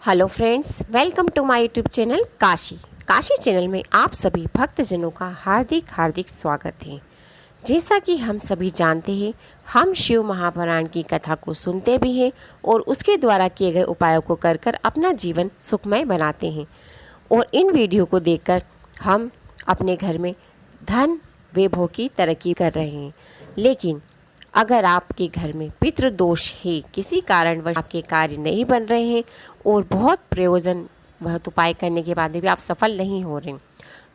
Hello friends, welcome to my YouTube channel Kashi channel में आप सभी भक्तजनों का हार्दिक हार्दिक स्वागत है। जैसा कि हम सभी जानते हैं, हम शिव महापुराण की कथा को सुनते भी हैं और उसके द्वारा किए गए उपायों को कर कर अपना जीवन सुखमय बनाते हैं। और इन वीडियो को देखकर हम अपने घर में धन वैभव की तरक्की कर रहे हैं। लेकिन अगर आपके घर में पितृदोष है, किसी कारणवश आपके कार्य नहीं बन रहे हैं और बहुत प्रयोजन बहुत उपाय करने के बाद भी आप सफल नहीं हो रहे,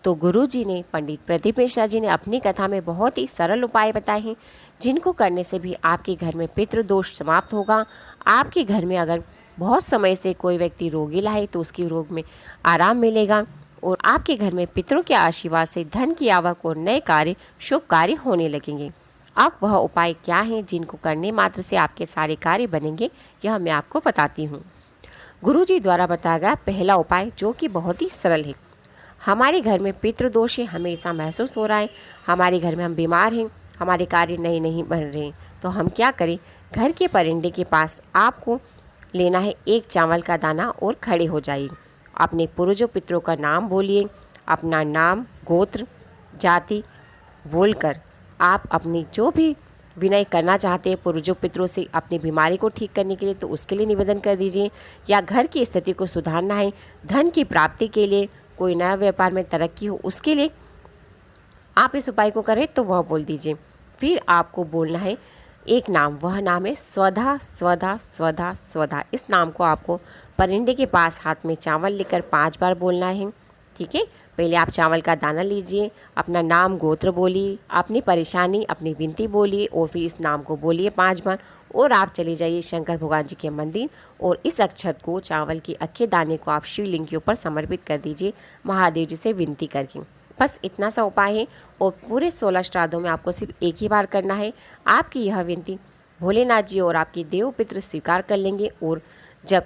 तो गुरुजी ने, पंडित प्रदीप मिश्रा जी ने अपनी कथा में बहुत ही सरल उपाय बताए हैं, जिनको करने से भी आपके घर में पितृदोष समाप्त होगा। आपके घर में अगर बहुत समय से कोई व्यक्ति रोगीला है तो उसकी रोग में आराम मिलेगा और आपके घर में पितरों के आशीर्वाद से धन की आवक और नए कार्य, शुभ कार्य होने लगेंगे। अब वह उपाय क्या हैं जिनको करने मात्र से आपके सारे कार्य बनेंगे, यह मैं आपको बताती हूँ। गुरुजी द्वारा बताया गया पहला उपाय, जो कि बहुत ही सरल है। हमारे घर में पितृदोष है, हमें ऐसा महसूस हो रहा है, हमारे घर में हम बीमार हैं, हमारे कार्य नए नहीं बन रहे हैं, तो हम क्या करें? घर के परिंदे के पास आपको लेना है एक चावल का दाना और खड़े हो जाइए। अपने पूर्वजों पितरों का नाम बोलिए, अपना नाम, गोत्र, जाति बोलकर आप अपनी जो भी विनय करना चाहते हैं पूर्वजों पितरों से, अपनी बीमारी को ठीक करने के लिए, तो उसके लिए निवेदन कर दीजिए। या घर की स्थिति को सुधारना है, धन की प्राप्ति के लिए, कोई नया व्यापार में तरक्की हो, उसके लिए आप इस उपाय को करें तो वह बोल दीजिए। फिर आपको बोलना है एक नाम, वह नाम है स्वधा स्वधा स्वधा स्वधा। इस नाम को आपको परिंदे के पास हाथ में चावल लेकर 5 बार बोलना है। ठीक है, पहले आप चावल का दाना लीजिए, अपना नाम, गोत्र बोलिए, अपनी परेशानी, अपनी विनती बोलिए और फिर इस नाम को बोलिए 5 बार और आप चले जाइए शंकर भगवान जी के मंदिर और इस अक्षत को, चावल के अक्खे दाने को आप शिवलिंग के ऊपर समर्पित कर दीजिए, महादेव जी से विनती करके। बस इतना सा उपाय है और पूरे 16 श्राद्धों में आपको सिर्फ एक ही बार करना है। आपकी यह विनती भोलेनाथ जी और आपके देव पितृ स्वीकार कर लेंगे और जब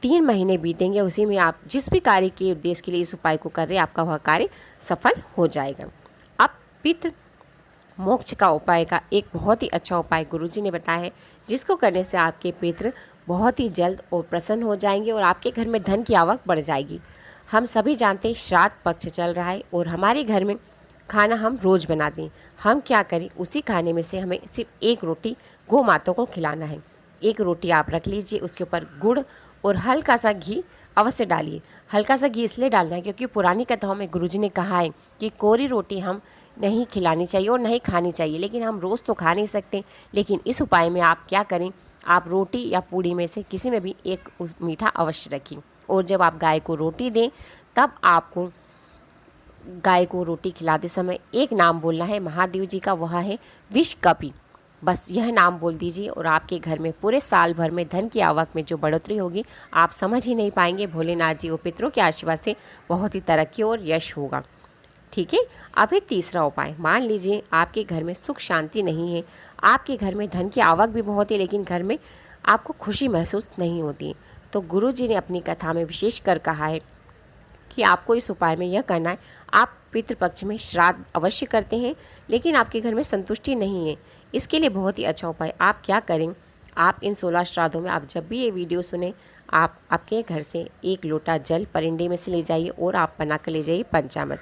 3 महीने बीतेंगे, उसी में आप जिस भी कार्य के उद्देश्य के लिए इस उपाय को कर रहे हैं, आपका वह कार्य सफल हो जाएगा। अब पितृ मोक्ष का उपाय का एक बहुत ही अच्छा उपाय गुरुजी ने बताया है, जिसको करने से आपके पितृ बहुत ही जल्द और प्रसन्न हो जाएंगे और आपके घर में धन की आवक बढ़ जाएगी। हम सभी जानते हैं श्राद्ध पक्ष चल रहा है और हमारे घर में खाना हम रोज़ बनाते हैं। हम क्या करें? उसी खाने में से हमें सिर्फ एक रोटी गौ माता को खिलाना है। एक रोटी आप रख लीजिए, उसके ऊपर गुड़ और हल्का सा घी अवश्य डालिए। हल्का सा घी इसलिए डालना है क्योंकि पुरानी कथाओं में गुरुजी ने कहा है कि कोरी रोटी हम नहीं खिलानी चाहिए और नहीं खानी चाहिए, लेकिन हम रोज़ तो खा नहीं सकते। लेकिन इस उपाय में आप क्या करें? आप रोटी या पूड़ी में से किसी में भी एक मीठा अवश्य रखें और जब आप गाय को रोटी दें, तब आपको गाय को रोटी खिलाते समय एक नाम बोलना है महादेव जी का, वह है विषकपी। बस यह नाम बोल दीजिए और आपके घर में पूरे साल भर में धन की आवक में जो बढ़ोतरी होगी, आप समझ ही नहीं पाएंगे। भोलेनाथ जी और पितरों के आशीर्वाद से बहुत ही तरक्की और यश होगा। ठीक है, अभी तीसरा उपाय, मान लीजिए आपके घर में सुख शांति नहीं है, आपके घर में धन की आवक भी बहुत है, लेकिन घर में आपको खुशी महसूस नहीं होती, तो गुरुजी ने अपनी कथा में विशेष कर कहा है कि आपको इस उपाय में यह करना है। आप पितृपक्ष में श्राद्ध अवश्य करते हैं, लेकिन आपके घर में संतुष्टि नहीं है। इसके लिए बहुत ही अच्छा उपाय, आप क्या करें? आप इन 16 श्राद्धों में आप जब भी ये वीडियो सुने, आप आपके घर से 1 लोटा जल परिंदे में से ले जाइए और आप बना कर ले जाइए पंचामृत।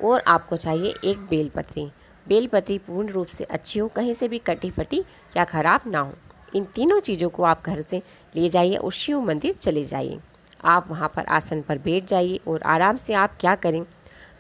और आपको चाहिए एक बेलपत्री। बेलपत्री पूर्ण रूप से अच्छी हो, कहीं से भी कटी फटी या खराब ना हो। इन तीनों चीज़ों को आप घर से ले जाइए और शिव मंदिर चले जाइए। आप वहाँ पर आसन पर बैठ जाइए और आराम से आप क्या करें?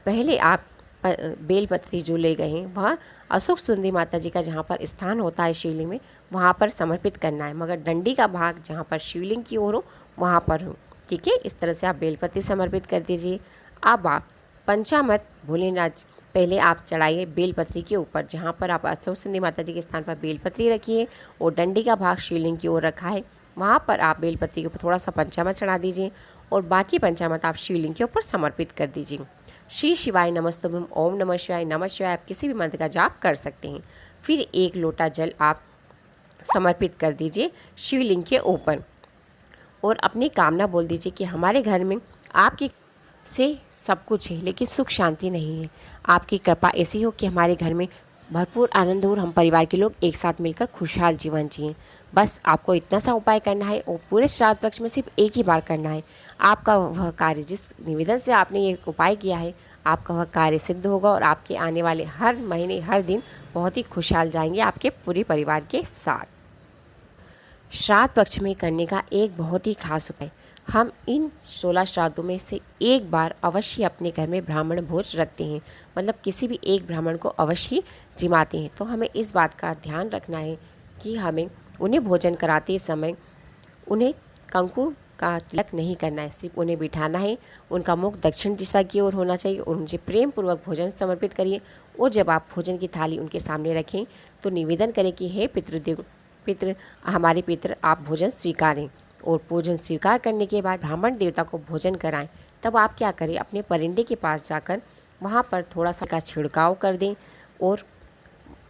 पहले आप बेलपत्री जो ले गए हैं वह अशोक सुंदरी माता जी का जहाँ पर स्थान होता है शिवलिंग में, वहाँ पर समर्पित करना है, मगर डंडी का भाग जहाँ पर शिवलिंग की ओर हो वहाँ पर हो। ठीक है, इस तरह से आप बेलपत्री समर्पित कर दीजिए। अब आप पंचामृत भोलेनाथ पहले आप चढ़ाइए बेलपत्री के ऊपर, जहाँ पर आप अशोक सुंदरी माता जी के स्थान पर बेलपत्री रखिए और डंडी का भाग शिवलिंग की ओर रखा है, वहाँ पर आप बेलपत्री के ऊपर थोड़ा सा पंचामृत चढ़ा दीजिए और बाकी पंचामृत आप शिवलिंग के ऊपर समर्पित कर दीजिए। श्री शिवाय नमस्तुभ्यम, ओम नमः शिवाय, नमः शिवाय, आप किसी भी मंत्र का जाप कर सकते हैं। फिर 1 लोटा जल आप समर्पित कर दीजिए शिवलिंग के ऊपर और अपनी कामना बोल दीजिए कि हमारे घर में आपकी से सब कुछ है, लेकिन सुख शांति नहीं है। आपकी कृपा ऐसी हो कि हमारे घर में भरपूर आनंद हो और हम परिवार के लोग एक साथ मिलकर खुशहाल जीवन जिएं। बस आपको इतना सा उपाय करना है और पूरे श्राद्ध पक्ष में सिर्फ एक ही बार करना है। आपका वह कार्य, जिस निवेदन से आपने ये उपाय किया है, आपका वह कार्य सिद्ध होगा और आपके आने वाले हर महीने हर दिन बहुत ही खुशहाल जाएंगे आपके पूरे परिवार के साथ। श्राद्ध पक्ष में करने का एक बहुत ही खास उपाय, हम इन 16 श्राद्धों में से एक बार अवश्य अपने घर में ब्राह्मण भोज रखते हैं, मतलब किसी भी एक ब्राह्मण को अवश्य जिमाते हैं। तो हमें इस बात का ध्यान रखना है कि हमें उन्हें भोजन कराते समय उन्हें कंकु का तिलक नहीं करना है, सिर्फ उन्हें बिठाना है। उनका मुख दक्षिण दिशा की ओर होना चाहिए और उनसे प्रेम पूर्वक भोजन समर्पित करिए। और जब आप भोजन की थाली उनके सामने रखें तो निवेदन करें कि हे हमारे पितृ, आप भोजन स्वीकारें। और भोजन स्वीकार करने के बाद ब्राह्मण देवता को भोजन कराएं। तब आप क्या करें, अपने परिंदे के पास जाकर वहाँ पर थोड़ा सा का छिड़काव कर दें। और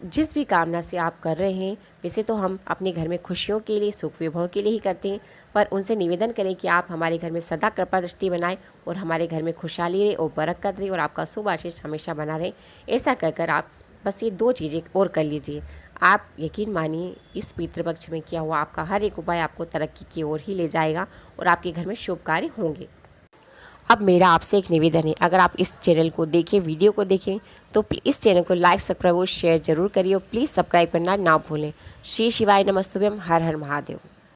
जिस भी कामना से आप कर रहे हैं, वैसे तो हम अपने घर में खुशियों के लिए, सुख विभव के लिए ही करते हैं, पर उनसे निवेदन करें कि आप हमारे घर में सदा कृपा दृष्टि बनाएं और हमारे घर में खुशहाली रहे और बरकत रहे और आपका शुभ आशीष हमेशा बना रहे। ऐसा कहकर आप बस ये 2 चीज़ें और कर लीजिए। आप यकीन मानिए, इस पितृपक्ष में किया हुआ आपका हर एक उपाय आपको तरक्की की ओर ही ले जाएगा और आपके घर में शुभ कार्य होंगे। अब मेरा आपसे एक निवेदन है, अगर आप इस चैनल को देखें, वीडियो को देखें, तो इस चैनल को लाइक, सब्सक्राइब और शेयर जरूर करिए और प्लीज़ सब्सक्राइब करना ना भूलें। श्री शिवाय नमस्तुभ्यम। हर हर महादेव।